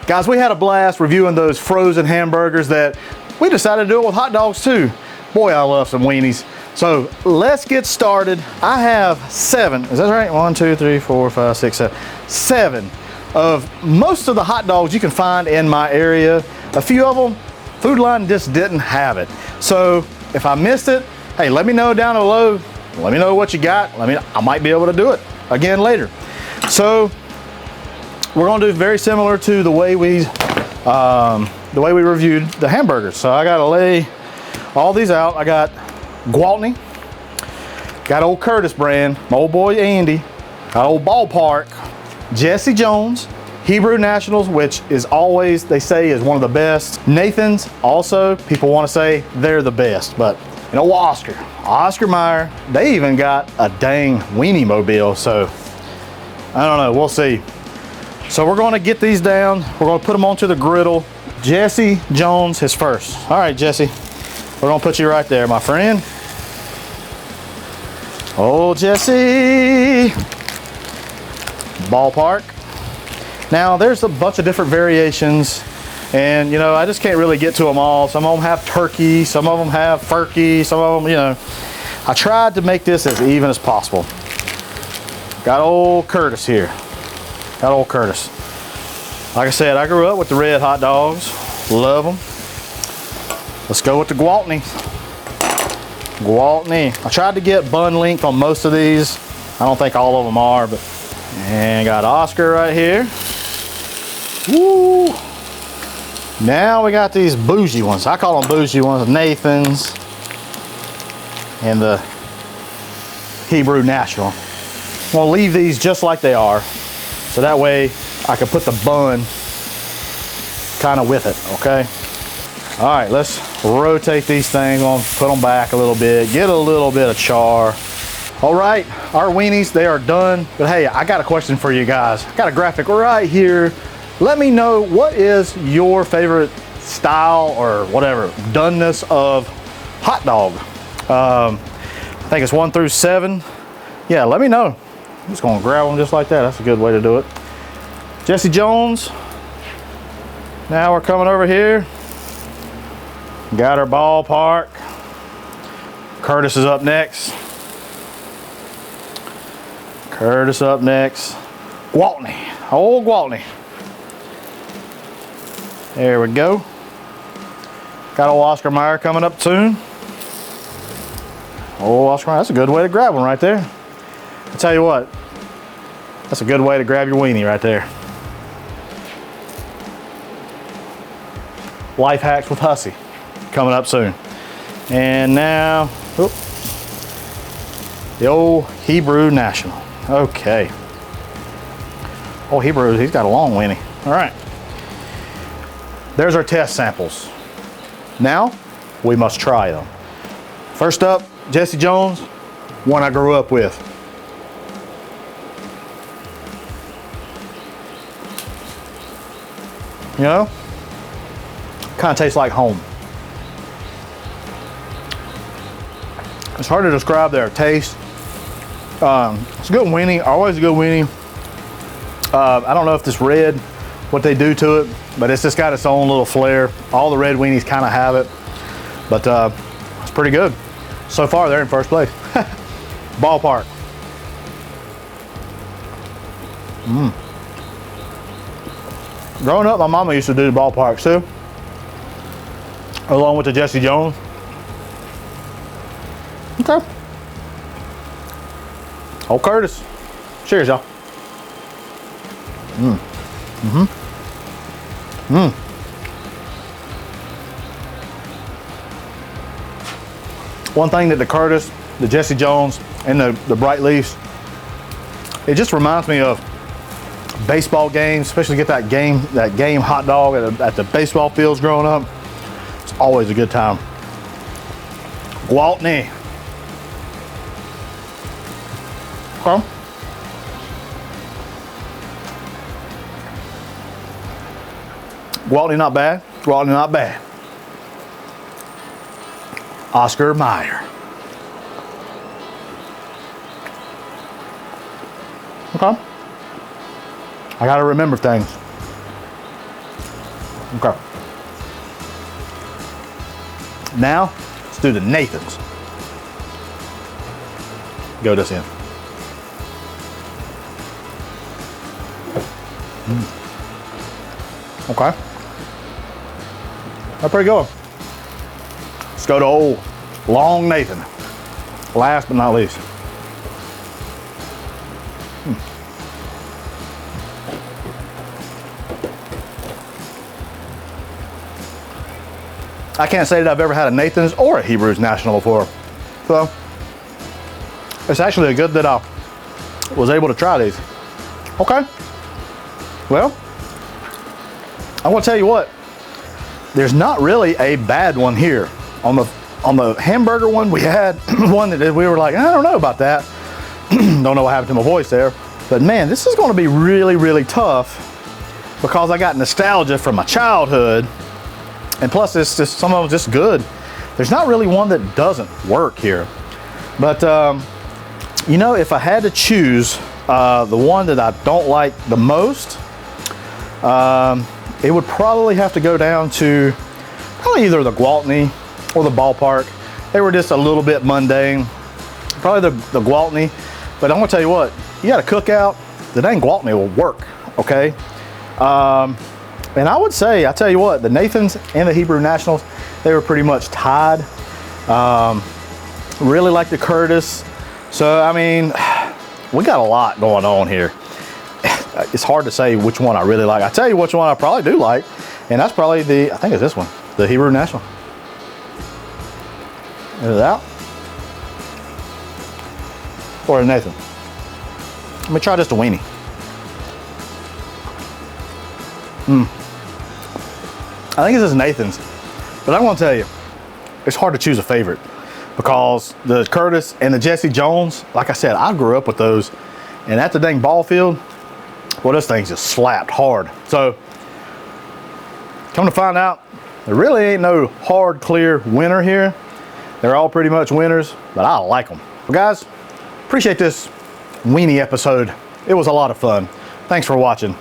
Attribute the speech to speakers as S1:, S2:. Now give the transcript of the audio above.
S1: Guys, we had a blast reviewing those frozen hamburgers that we decided to do it with hot dogs too. Boy, I love some weenies. So let's get started. I have 7, is that right? 1, 2, 3, 4, 5, 6, 7. 7 of most of the hot dogs you can find in my area. A few of them, Food Line just didn't have it. So if I missed it, hey, let me know down below. Let me know what you got. I might be able to do it again later. So we're gonna do very similar to the way we reviewed the hamburgers. So I gotta lay all these out. I got Gwaltney, got old Curtis brand, my old boy Andy, got old Ballpark, Jesse Jones, Hebrew Nationals, which is always, they say, is one of the best. Nathan's also, people want to say they're the best, but you know, Oscar Mayer, they even got a dang weenie mobile, so I don't know, we'll see. So we're gonna get these down, we're gonna put them onto the griddle. Jesse Jones is first. All right, Jesse, we're gonna put you right there, my friend. Oh, Jesse. Ballpark. Now, there's a bunch of different variations, and you know, I just can't really get to them all. Some of them have turkey, some of them have furkey, some of them, you know. I tried to make this as even as possible. Got old Curtis here. Got old Curtis. Like I said, I grew up with the red hot dogs. Love them. Let's go with the Gwaltney. Gwaltney. I tried to get bun length on most of these. I don't think all of them are, but and got Oscar right here. Woo! Now we got these bougie ones. I call them bougie ones, Nathan's and the Hebrew National. We'll leave these just like they are, so that way I can put the bun kind of with it, okay? All right, let's rotate these things on, put them back a little bit, get a little bit of char. All right, our weenies, they are done. But hey, I got a question for you guys. I got a graphic right here. Let me know, what is your favorite style or whatever, doneness of hot dog? I think it's 1 through 7. Yeah, let me know. I'm just gonna grab them just like that. That's a good way to do it. Jesse Jones. Now we're coming over here. Got our Ballpark. Curtis is up next. Curtis up next. Gwaltney, old Gwaltney. There we go. Got old Oscar Mayer coming up soon. Old Oscar Mayer, that's a good way to grab one right there. I'll tell you what, that's a good way to grab your weenie right there. Life hacks with Hussey coming up soon. And now, the old Hebrew National. Okay. Oh, Hebrew, he's got a long weenie. All right. There's our test samples. Now, we must try them. First up, Jesse Jones, one I grew up with. You know, kind of tastes like home. It's hard to describe their taste. It's a good weenie, always a good weenie. I don't know if this red, what they do to it, but it's just got its own little flair. All the red weenies kind of have it, but it's pretty good. So far, they're in first place. Ballpark. Growing up, my mama used to do the Ballparks too, along with the Jesse Jones. Okay. Old Curtis. Cheers, y'all. One thing that the Curtis, the Jesse Jones, and the Bright Leafs, it just reminds me of baseball games, especially get that game hot dog at the baseball fields growing up. It's always a good time. Gwaltney. Okay. Gwaltney not bad. Gwaltney not bad. Oscar Mayer. Okay. I gotta remember things. Okay. Now, let's do the Nathan's. Go this in. Okay. That's pretty good. Let's go to old Long Nathan. Last but not least. I can't say that I've ever had a Nathan's or a Hebrews National before. So, it's actually good that I was able to try these. Okay. Well, I'm gonna tell you what, there's not really a bad one here. On the hamburger one, we had one that we were like, I don't know about that. Don't know what happened to my voice there. But man, this is gonna be really, really tough because I got nostalgia from my childhood. And plus, it's just, some of them just good. There's not really one that doesn't work here. But, you know, if I had to choose the one that I don't like the most, it would probably have to go down to probably either the Gwaltney or the Ballpark. They were just a little bit mundane. Probably the Gwaltney. But I'm gonna tell you what, you got a cookout, the dang Gwaltney will work, okay? And I would say, I tell you what, the Nathans and the Hebrew Nationals, they were pretty much tied. Really like the Curtis. So, I mean, we got a lot going on here. It's hard to say which one I really like. I tell you which one I probably do like, and that's probably the, I think it's this one, the Hebrew National. Is it out? Or a Nathan? Let me try just a weenie. I think this is Nathan's, but I'm gonna tell you, it's hard to choose a favorite because the Curtis and the Jesse Jones, like I said, I grew up with those, and at the dang ball field, well, this thing just slapped hard. So, come to find out, there really ain't no hard, clear winner here. They're all pretty much winners, but I like them. Well, guys, appreciate this weenie episode. It was a lot of fun. Thanks for watching.